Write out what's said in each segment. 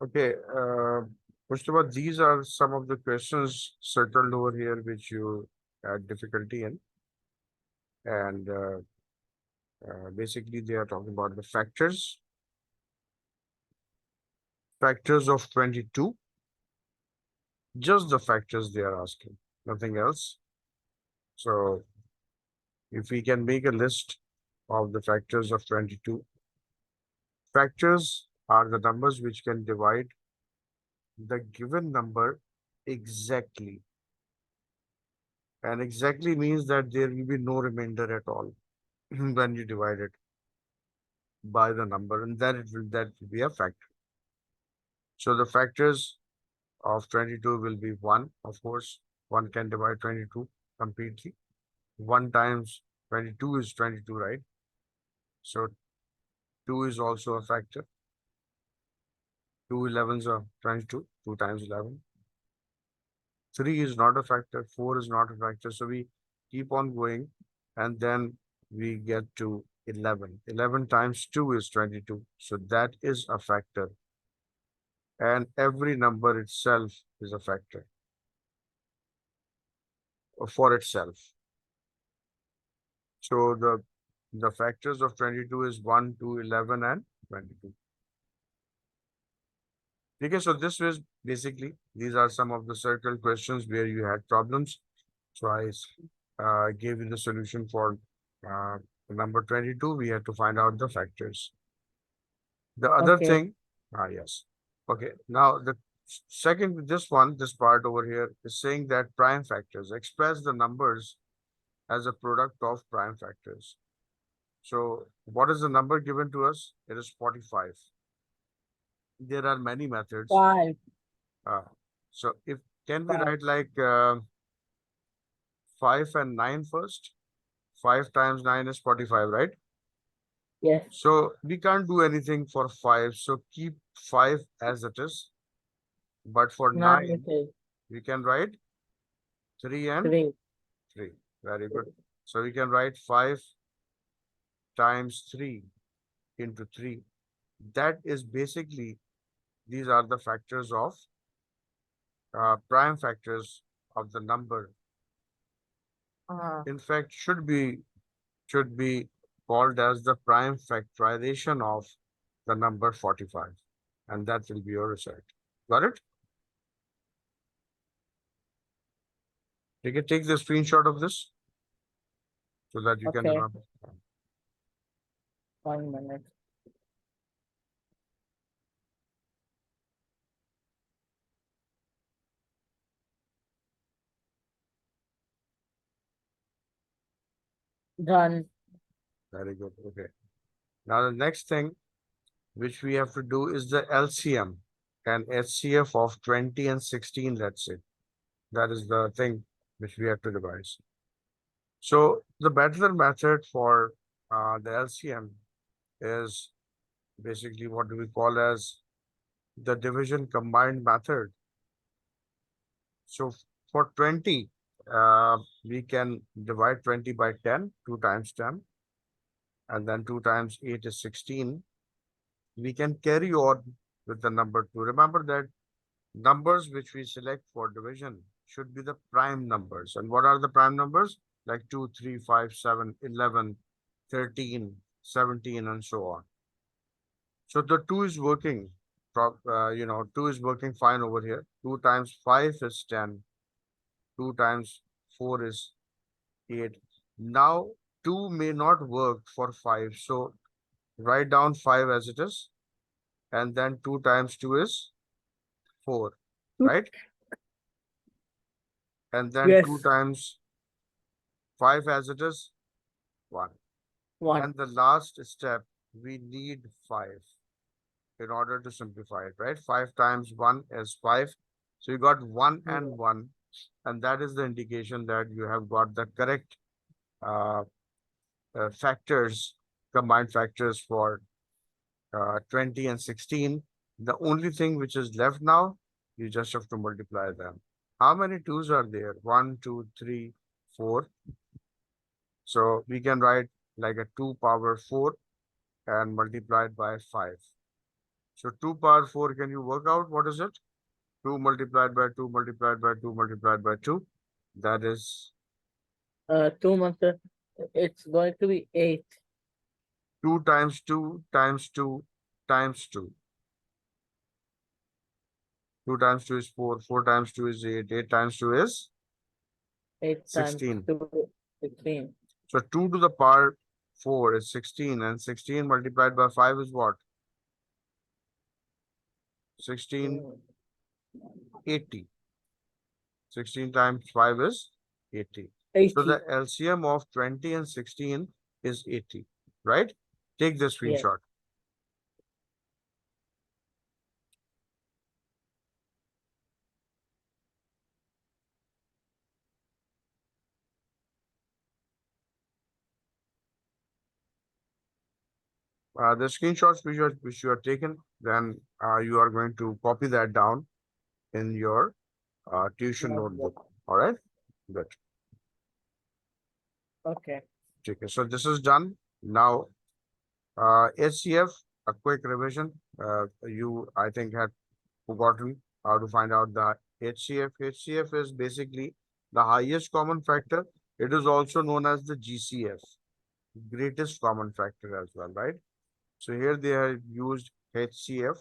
Okay, Mujtaba, these are some of the questions circled over here which you had difficulty in. And basically, they are talking about the factors of 22, just the factors they are asking, nothing else. So if we can make a list of the factors of 22, factors are the numbers which can divide the given number exactly. And exactly means that there will be no remainder at all when you divide it by the number, and then that will be a factor. So the factors of 22 will be 1, of course. 1 can divide 22 completely. 1 times 22 is 22, right? So 2 is also a factor. 2 elevens are 22, 2 times 11. 3 is not a factor, 4 is not a factor. So we keep on going, and then we get to 11. 11 times 2 is 22. So that is a factor. And every number itself is a factor for itself. So the factors of 22 is 1, 2, 11, and 22. Okay, so this was basically, these are some of the circle questions where you had problems. So I gave you the solution for number 22. We had to find out the factors. The other Okay. thing, yes. Okay, now the second, this part over here is saying that prime factors express the numbers as a product of prime factors. So what is the number given to us? It is 45. There are many methods. 5. Uh, so if can we 5. write like 5 and 9 first? 5 times 9 is 45, right? Yes. So we can't do anything for 5. So keep 5 as it is. But for 9 9, is we can write 3 and 3. 3. Very good. So we can write 5 times 3 into 3. That is basically, these are the factors of prime factors of the number. Uh, In fact, should be called as the prime factorization of the number 45. And that will be your result. Got it? You can take the screenshot of this so that you can okay. remember. 1 minute. Done. Very good. Okay. Now the next thing which we have to do is the LCM and HCF of 20 and 16, let's say. That is the thing which we have to devise. So the better method for the LCM is basically what do we call as the division combined method. So for 20, we can divide 20 by 10, 2 times 10, and then 2 times 8 is 16. We can carry on with the number 2. Remember that numbers which we select for division should be the prime numbers. And what are the prime numbers? Like 2, 3, 5, 7, 11, 13, 17, and so on. So the 2 is working. 2 is working fine over here. 2 times 5 is 10. 2 times 4 is 8. Now 2 may not work for 5. So write down 5 as it is. And then 2 times 2 is 4, right? And then 2 Yes. times 5 as it is 1. 1. And the last step, we need 5 in order to simplify it, right? 5 times 1 is 5. So you got 1 and 1. And that is the indication that you have got the correct uh, factors, combined factors for 20 and 16. The only thing which is left now, you just have to multiply them. How many 2's are there? 1, 2, 3, 4. So we can write like a 2 power 4 and multiplied by 5. So 2 power 4, can you work out what is it? 2 multiplied by 2 multiplied by 2 multiplied by 2. That is 2 months. It's going to be 8. 2 times 2 times 2 times 2. 2 times 2 is 4. 4 times 2 is 8. 8 times 2 is 8 times 16. 2, 16. So 2 to the power 4 is 16. And 16 multiplied by 5 is what? 16, 80. 16 times 5 is 80. So 80. the LCM of 20 and 16 is 80, right? Take the Yes. screenshot. The screenshots which you are taken, then you are going to copy that down in your tuition notebook. All right, good. Okay. Okay, so this is done. Now, HCF, a quick revision. You, I think, had forgotten how to find out the HCF. HCF is basically the highest common factor. It is also known as the GCF, greatest common factor as well, right? So here they have used HCF,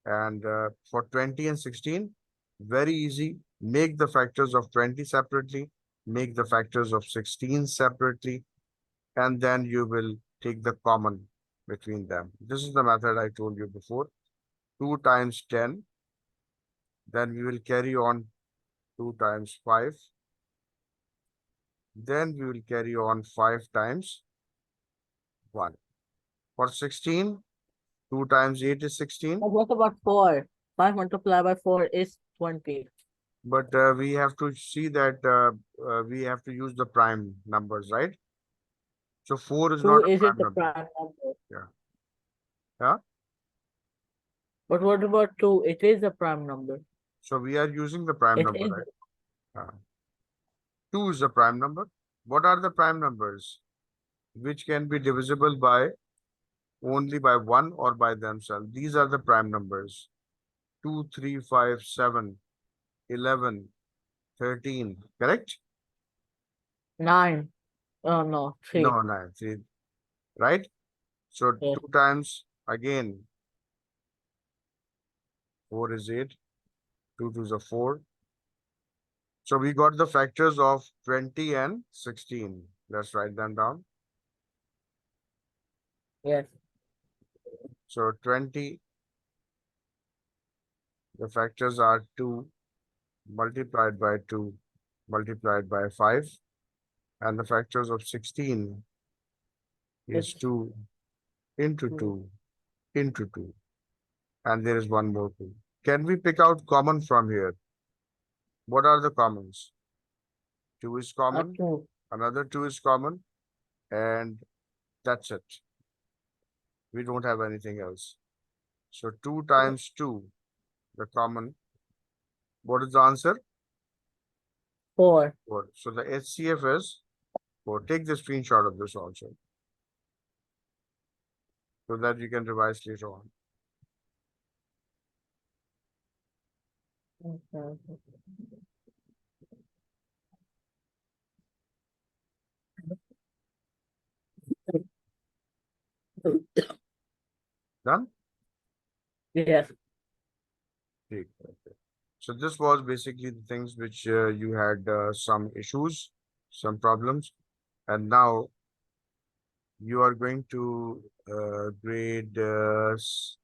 and for 20 and 16, very easy. Make the factors of 20 separately, make the factors of 16 separately, and then you will take the common between them. This is the method I told you before. 2 times 10, then we will carry on 2 times 5, then we will carry on 5 times 1. For 16, 2 times 8 is 16. But what about 4? 5 multiplied by 4 is 20. But we have to see that we have to use the prime numbers, right? So 4 is 2 not a isn't prime the number. prime number. Yeah. Yeah. But what about 2? It is a prime number. So we are using the prime It number, is. right? 2 is the prime number. What are the prime numbers? Which can be divisible by only by 1 or by themselves. These are the prime numbers. 2, 3, 5, 7, 11, 13. Correct? 9. Oh, no. 3. No, 9. 3. Right? So Yes. 2 times again. 4 is 8. 2 to the 4. So we got the factors of 20 and 16. Let's write them down. Yes. So 20, the factors are 2 multiplied by 2 multiplied by 5. And the factors of 16 is 2 into 2 into 2. And there is one more 2. Can we pick out common from here? What are the commons? 2 is common, 2. another 2 is common, and that's it. We don't have anything else. So 2 times 2, the common. What is the answer? 4. 4. So the HCF is 4. Take the screenshot of this also, so that you can revise later on. Done? Yes. Okay. So this was basically the things which you had some issues, some problems, and now you are going to grade 6,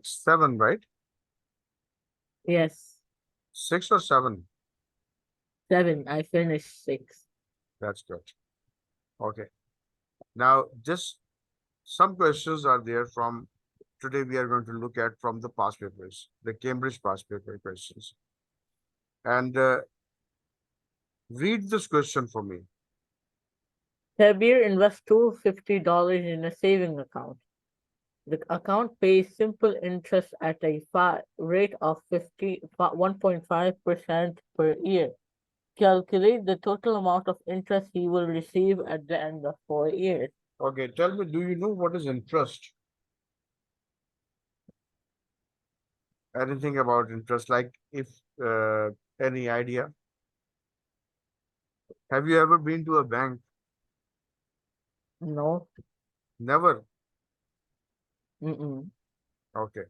7, right? Yes. 6 or 7? 7. I finished 6. That's good. Okay. Now, just some questions are there from today. We are going to look at from the past papers, the Cambridge past paper questions. And read this question for me. Kabir invests $250 in a saving account. The account pays simple interest at a rate of 1.5% per year. Calculate the total amount of interest he will receive at the end of 4 years. Okay, tell me, do you know what is interest? Anything about interest? Like if any idea? Have you ever been to a bank? No. Never. Mm-mm. Okay.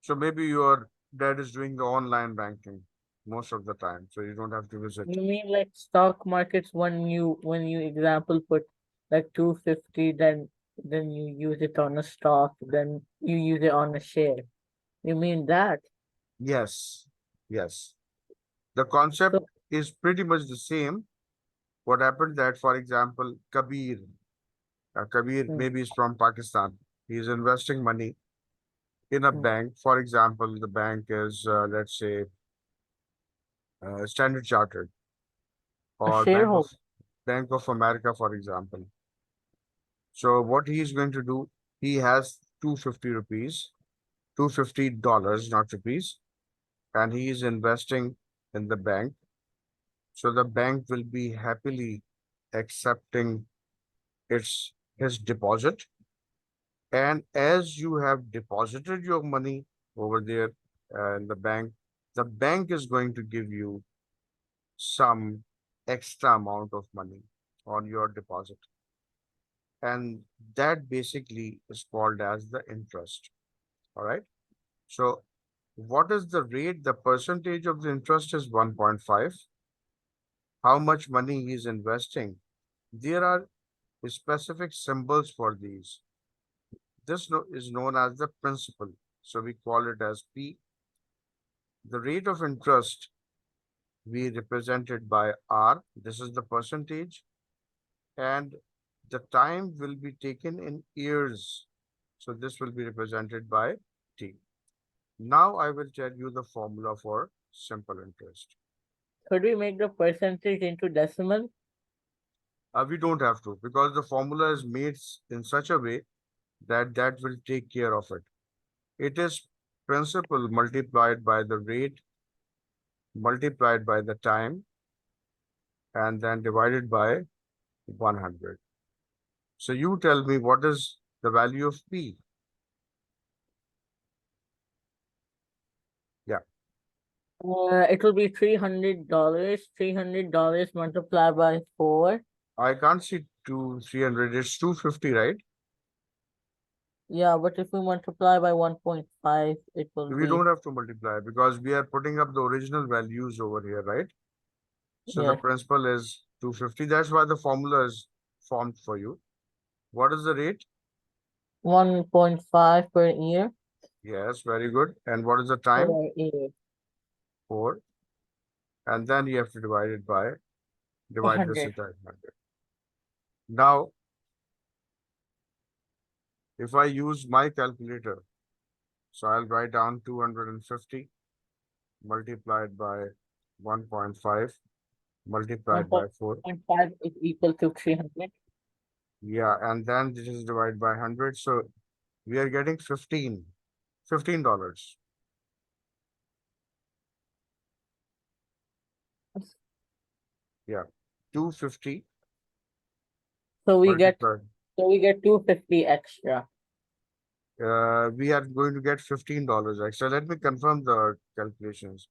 So maybe your dad is doing the online banking most of the time, so you don't have to visit. You mean like stock markets when you example put like 250, then you use it on a stock, then you use it on a share. You mean that? Yes. Yes. The concept So is pretty much the same. What happened that, for example, Kabir mm, maybe is from Pakistan. He's investing money in a mm, bank. For example, the bank is, let's say, Standard Chartered a or shareholder. Bank of America, for example. So what he's going to do, he has 250 rupees, $250, not rupees, and he is investing in the bank. So the bank will be happily accepting his deposit. And as you have deposited your money over there in the bank is going to give you some extra amount of money on your deposit. And that basically is called as the interest. All right. So what is the rate? The percentage of the interest is 1.5. How much money he is investing? There are specific symbols for these. This is known as the principal. So we call it as P. The rate of interest we represented by R. This is the percentage. And the time will be taken in years. So this will be represented by T. Now I will tell you the formula for simple interest. Could we make the percentage into decimal? We don't have to because the formula is made in such a way that that will take care of it. It is principal multiplied by the rate multiplied by the time and then divided by 100. So you tell me what is the value of P? Yeah, It will be $300. $300 multiplied by 4. I can't see 300. It's 250, right? Yeah, but if we multiply by 1.5, it will We be, don't have to multiply because we are putting up the original values over here, right? So the yes, principal is 250. That's why the formula is formed for you. What is the rate? 1.5 per year. Yes, very good. And what is the time? Per year. 4. And then you have to divide this 100. into 100. Now, if I use my calculator, so I'll write down 250 multiplied by 1.5 multiplied by 4. 1.5 is equal to 300. Yeah, and then this is divided by 100. So we are getting $15. Yeah, 250 So we get multiplied. so we get 250 extra. We are going to get $15 extra. Let me confirm the calculations.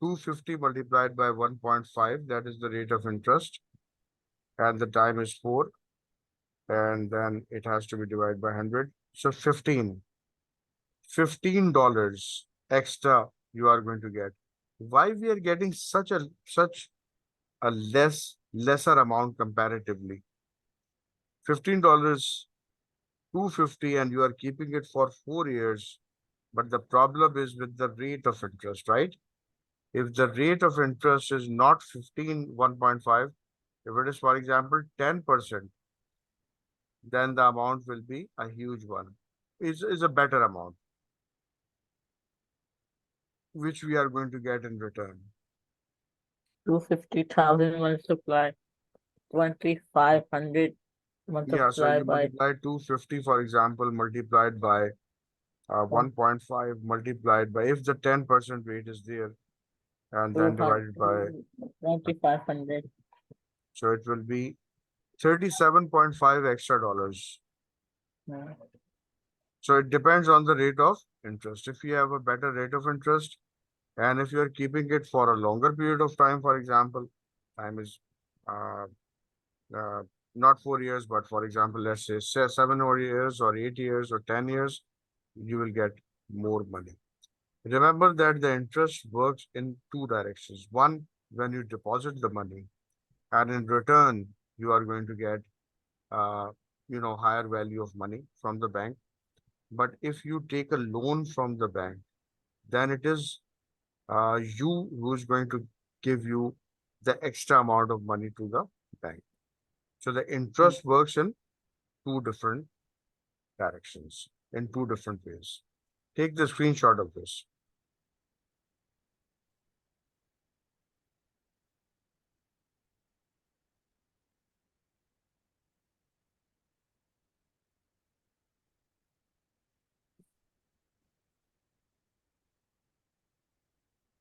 250 multiplied by 1.5, that is the rate of interest, and the time is 4, and then it has to be divided by 100. So $15 extra you are going to get. Why we are getting such a lesser amount comparatively? $15, 250, and you are keeping it for 4 years. But the problem is with the rate of interest, right? If the rate of interest is not 15, 1.5, if it is, for example, 10%, then the amount will be a huge one. Is a better amount, which we are going to get in return. 250,000 multiplied 2,500 Yeah, so you multiplied by multiply 250, for example, multiplied by 1.5 multiplied by, if the 10% rate is there, and then divided by, 2,500. so it will be 37.5 extra dollars. So it depends on the rate of interest. If you have a better rate of interest, and if you are keeping it for a longer period of time, for example, time is uh, uh, not 4 years, but for example, let's say 7 or 8 years or 8 years or 10 years, you will get more money. Remember that the interest works in two directions. One, when you deposit the money, and in return, you are going to get, uh, higher value of money from the bank. But if you take a loan from the bank, then it is you who's going to give you the extra amount of money to the bank. So the interest works in two different directions, in two different ways. Take the screenshot of this.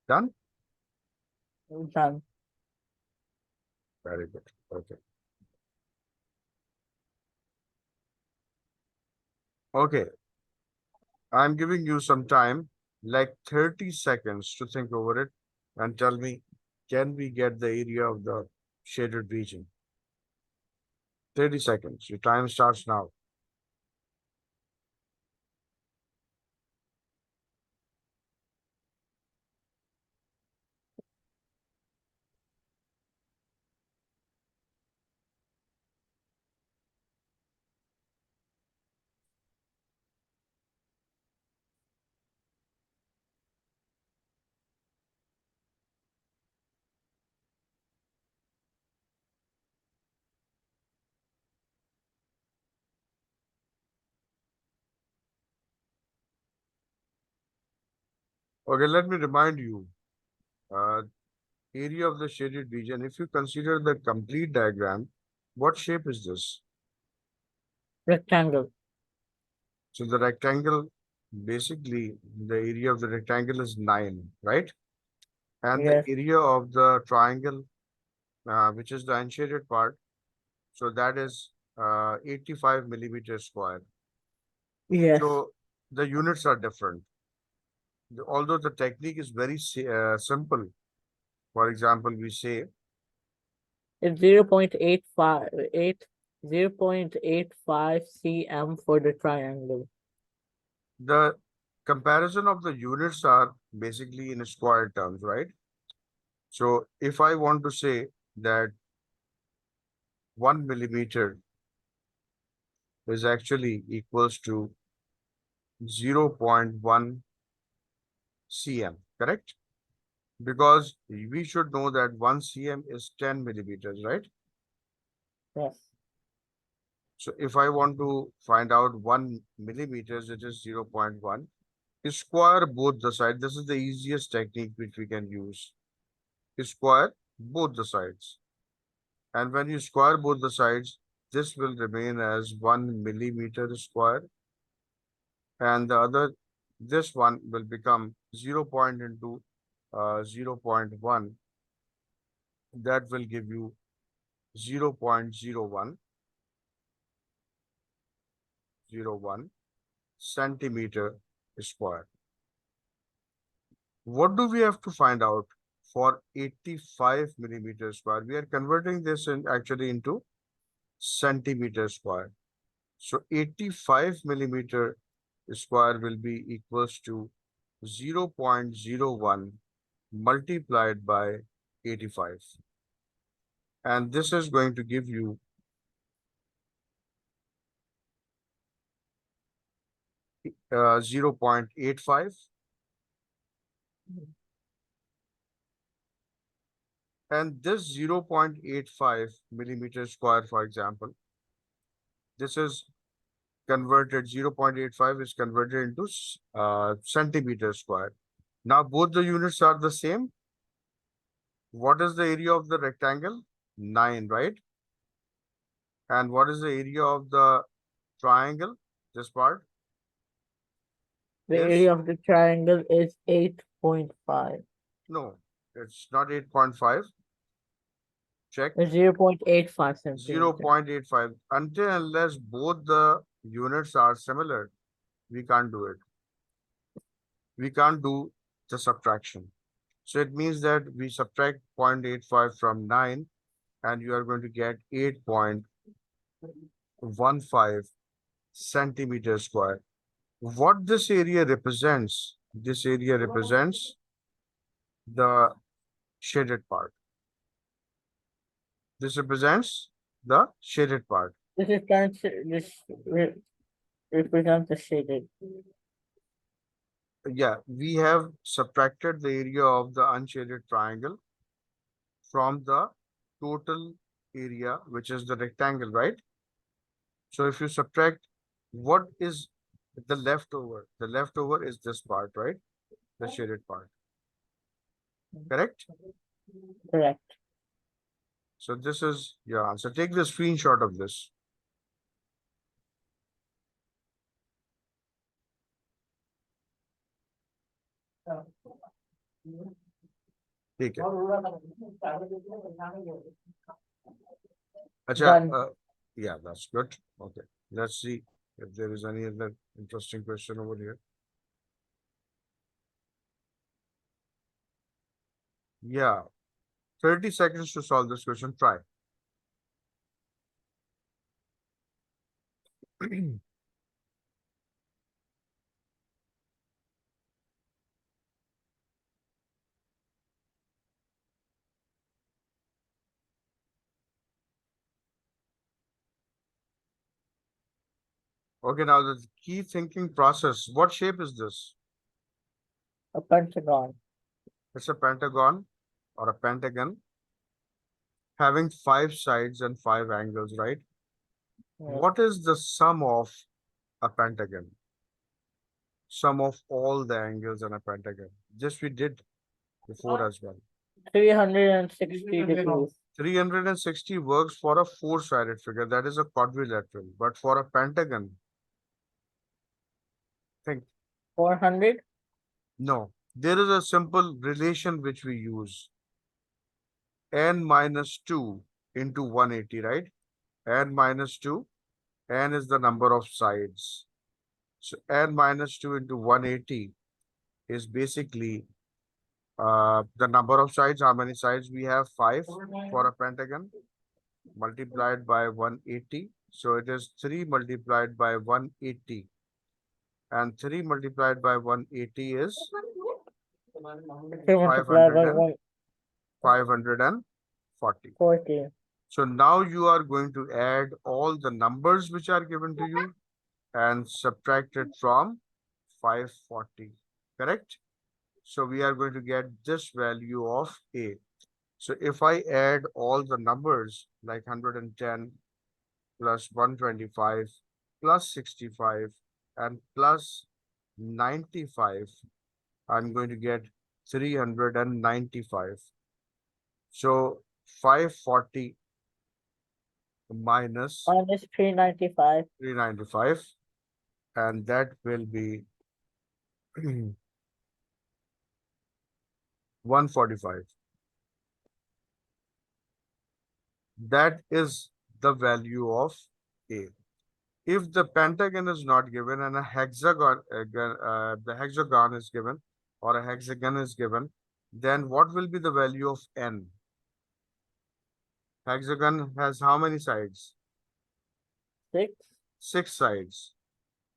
Done? Done. Very good. Okay. Okay. I'm giving you some time, like 30 seconds to think over it and tell me, can we get the area of the shaded region? 30 seconds. Your time starts now. Okay, let me remind you, uh, area of the shaded region, if you consider the complete diagram, what shape is this? Rectangle. So the rectangle, basically, the area of the rectangle is 9, right? And the Yes. area of the triangle, which is the unshaded part, so that is 85 millimeters square. Yes. So the units are different. Although the technique is very simple. For example, we say It's 0.85 cm for the triangle. the comparison of the units are basically in square terms, right? So if I want to say that 1 millimeter is actually equals to 0.1 cm, correct? Because we should know that 1 cm is 10 millimeters, right? Yes. So if I want to find out 1 millimeters, it is 0.1. Square both the sides. This is the easiest technique which we can use. Square both the sides. And when you square both the sides, this will remain as 1 millimeter square. And the other, this one will become 0 point into 0.1. That will give you 0.01 centimeter square. What do we have to find out for 85 millimeter square? We are converting this in actually into centimeter square. So 85 millimeter square will be equals to 0.01 multiplied by 85. And this is going to give you 0.85. And this 0.85 millimeter square, for example, this is converted, 0.85 is converted into centimeter square. Now both the units are the same. What is the area of the rectangle? 9, right? And what is the area of the triangle? This part The is, area of the triangle is 8.5. no, it's not 8.5. Check. 0.85 centimeter. 0.85. Until unless both the units are similar, We can't do it. We can't do the subtraction. So it means that we subtract 0.85 from 9 and you are going to get 8.15 centimeters square. What this area represents? This area represents the shaded part. This represents the shaded part. This is represents the shaded. Yeah, we have subtracted the area of the unshaded triangle from the total area, which is the rectangle, right? So if you subtract, what is the leftover? The leftover is this part, right? The shaded part. Correct? Correct. So this is your answer. Take the screenshot of this. Take it. Acha, Done. yeah, that's good. Okay. Let's see if there is any other interesting question over here. Yeah. 30 seconds to solve this question. Try. Okay, now the key thinking process. What shape is this? A pentagon. It's a pentagon or a pentagon having 5 sides and 5 angles, right? Yes. What is the sum of a pentagon? Sum of all the angles in a pentagon. This we did before as well. 360 degrees. 360 works for a 4-sided figure. That is a quadrilateral. But for a pentagon, think, 400. no. There is a simple relation which we use. N minus 2 into 180, right? N minus 2. N is the number of sides. So N minus 2 into 180 is basically the number of sides. How many sides we have? 5 for a pentagon multiplied by 180. So it is 3 multiplied by 180. And 3 multiplied by 180 is 3 multiplied by 540. 140. So now you are going to add all the numbers which are given to you and subtract it from 540. Correct? So we are going to get this value of A. So if I add all the numbers like 110 plus 125 plus 65 and plus 95, I'm going to get 395. So 540 minus Minus 395. 395, and that will be 145. That is the value of A. If the pentagon is not given and a hexagon, the hexagon is given or a hexagon is given, then what will be the value of N? Hexagon has how many sides? 6. 6 sides.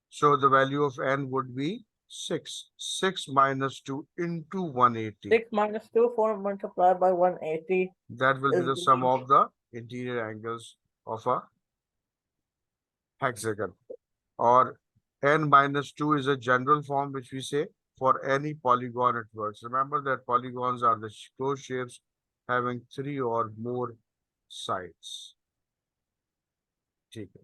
So the value of N would be 6. 6 minus 2 into 180. 6 minus 2, 4 multiplied by 180. That will be the sum of the interior angles of a hexagon. Or N minus 2 is a general form which we say for any polygon it works. Remember that polygons are the closed shapes having 3 or more sides. ठीक है.